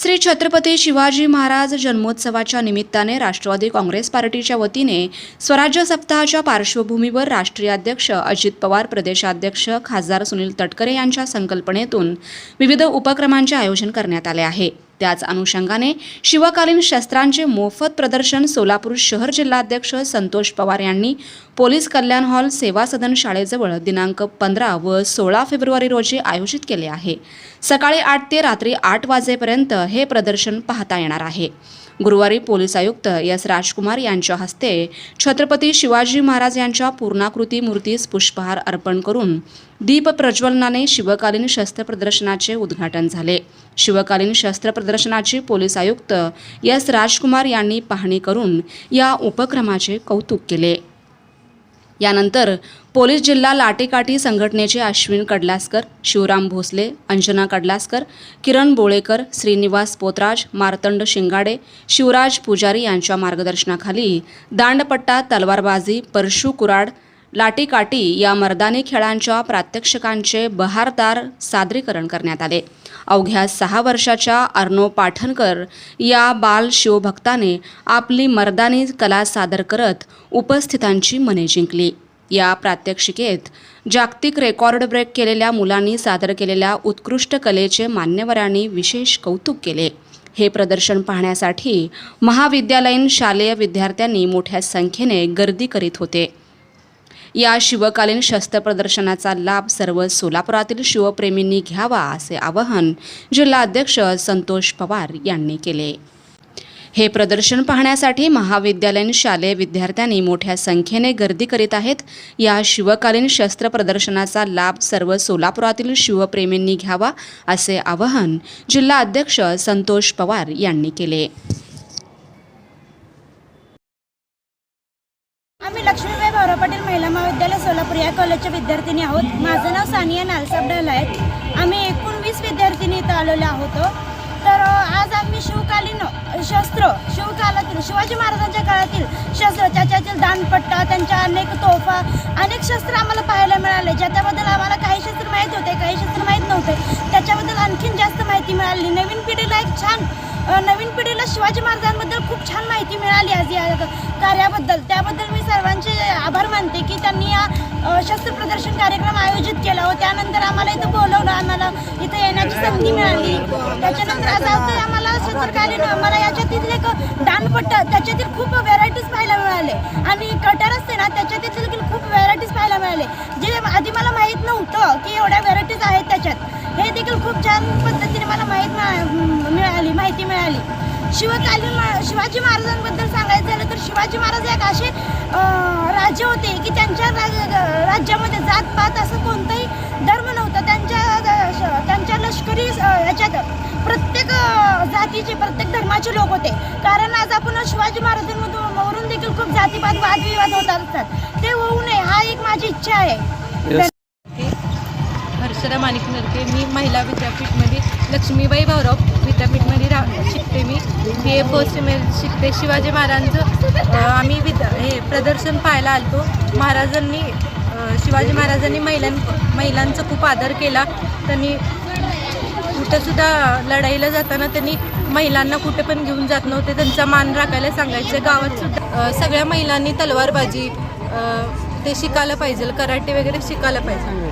श्री छत्रपती शिवाजी महाराज जन्मोत्सवाच्या निमित्ताने राष्ट्रवादी काँग्रेस पार्टीच्या वतीने स्वराज्य सप्ताहाच्या पार्श्वभूमीवर राष्ट्रीय अध्यक्ष अजित पवार, प्रदेशाध्यक्ष खासदार सुनील तटकरे यांच्या संकल्पनेतून विविध उपक्रमांचे आयोजन करण्यात आले आहे। त्याच अनुषंगाने शिवकालीन शस्त्रांचे मोफत प्रदर्शन सोलापूर शहर जिल्हाध्यक्ष संतोष पवार यांनी पोलीस कल्याण हॉल सेवा सदन शाळेजवळ दिनांक 15 व 16 फेब्रुवारी रोजी आयोजित केले आहे। सकाळी 8 ते रात्री 8 वाजेपर्यंत हे प्रदर्शन पाहता येणार आहे। गुरुवारी पोलीस आयुक्त एस राजकुमार यांच्या हस्ते छत्रपती शिवाजी महाराज यांच्या पूर्णाकृती मूर्तीस पुष्पहार अर्पण करून दीप प्रज्वलनाने शिवकालीन शस्त्र प्रदर्शनाचे उद्घाटन झाले। शिवकालीन शस्त्र प्रदर्शनाची पोलीस आयुक्त एस राजकुमार यांनी पाहणी करून या उपक्रमाचे कौतुक केले। यानंतर पोलीस जिल्हा लाटेकाठी संघटनेचे अश्विन कडलासकर, शिवराम भोसले, अंजना कडलासकर, किरण बोळेकर, श्रीनिवास पोतराज, मार्तंड शिंगाडे, शिवराज पुजारी यांच्या मार्गदर्शनाखाली दांडपट्टा, तलवारबाजी, परशु कुराड, लाटीकाठी या मर्दानी खेळांच्या प्रात्यक्षिकांचे बहारदार सादरीकरण करण्यात आले। अवघ्या 6 वर्षाच्या अर्णव पाठणकर या बाल शिवभक्ताने आपली मर्दानी कला सादर करत उपस्थितांची मने जिंकली। या प्रात्यक्षिकेत जागतिक रेकॉर्ड ब्रेक केलेल्या मुलांनी सादर केलेल्या उत्कृष्ट कलेचे मान्यवरांनी विशेष कौतुक केले। हे प्रदर्शन पाहण्यासाठी महाविद्यालयीन शालेय विद्यार्थ्यांनी मोठ्या संख्येने गर्दी करीत होते। या शिवकालीन शस्त्र प्रदर्शनाचा लाभ सर्व सोलापुरातील शिवप्रेमींनी घ्यावा असे आवाहन जिल्हाध्यक्ष संतोष पवार यांनी केले। हे प्रदर्शन पाहण्यासाठी महाविद्यालयीन शालेय विद्यार्थ्यांनी मोठ्या संख्येने गर्दी करीत आहेत। या शिवकालीन शस्त्र प्रदर्शनाचा लाभ सर्व सोलापुरातील शिवप्रेमींनी घ्यावा असे आवाहन जिल्हाध्यक्ष संतोष पवार यांनी केले। आम्ही लक्ष्मीबाई भाऊराव पाटील महिला महाविद्यालय सोलापूर या कॉलेजच्या विद्यार्थिनी आहोत। माझं नाव सानिया नालसाब ढाल आहे। आम्ही 19 विद्यार्थिनी इथं आलेलो आहोत। तर आज आम्ही शिवकालीन शस्त्र, शिवकालातील शिवाजी महाराजांच्या काळातील शस्त्र, त्याच्यातील दांडपट्टा, त्यांच्या अनेक तोफा, अनेक शस्त्र आम्हाला पाहायला मिळाले। ज्याच्याबद्दल आम्हाला काही शस्त्र माहीत होते, काही शस्त्र माहीत नव्हते। त्याच्याबद्दल आणखीन जास्त माहिती मिळाली। नवीन पिढीला नवीन पिढीला शिवाजी महाराजांबद्दल खूप छान माहिती मिळाली आज या कार्याबद्दल। त्याबद्दल मी सर्वांचे आभार मानते की त्यांनी या शस्त्र प्रदर्शन कार्यक्रम आयोजित केला व त्यानंतर आम्हाला इथं बोलवलं, आम्हाला इथं येण्याची संधी मिळाली। त्याच्यानंतर असं होतं आम्हाला शस्त्रकालीन मला याच्यातील एक दांडपट्टा, त्याच्यातील खूप व्हेरायटीज पाहायला मिळाले आणि कटर असते ना, त्याच्यातील देखील खूप व्हेरायटीज पाहायला मिळाले, जे आधी मला माहीत नव्हतं की एवढ्या व्हेरायटीज आहेत त्याच्यात। हे देखील खूप छान पद्धतीने मला माहिती मिळाली। शिवाजी महाराजांबद्दल सांगायचं झालं तर शिवाजी महाराज एक असे राज्य होते की त्यांच्या राज्यामध्ये जातपात असं कोणताही धर्म नव्हता। त्यांच्या लष्करी याच्यात प्रत्येक जातीचे, प्रत्येक धर्माचे लोक होते। कारण आज आपण शिवाजी महाराजांवरून देखील खूप जातीपात वादविवाद होत असतात, ते होऊ नये हा एक माझी इच्छा आहे। हर्षदा माणिक नरके, मी महिला विद्यापीठमध्ये लक्ष्मीबाई भाऊराव विद्यापीठमध्ये शिकते। मी हे फर्स्ट शिकते। शिवाजी महाराजांचं आम्ही हे प्रदर्शन पाहायला आलतो। शिवाजी महाराजांनी महिलांचा खूप आदर केला। त्यांनी कुठंसुद्धा लढाईला जाताना त्यांनी महिलांना कुठे पण घेऊन जात नव्हते, त्यांचा मान राखायला सांगायचे। गावात सुद्धा सगळ्या महिलांनी तलवारबाजी ते शिकायला पाहिजे, कराटे वगैरे शिकायला पाहिजे।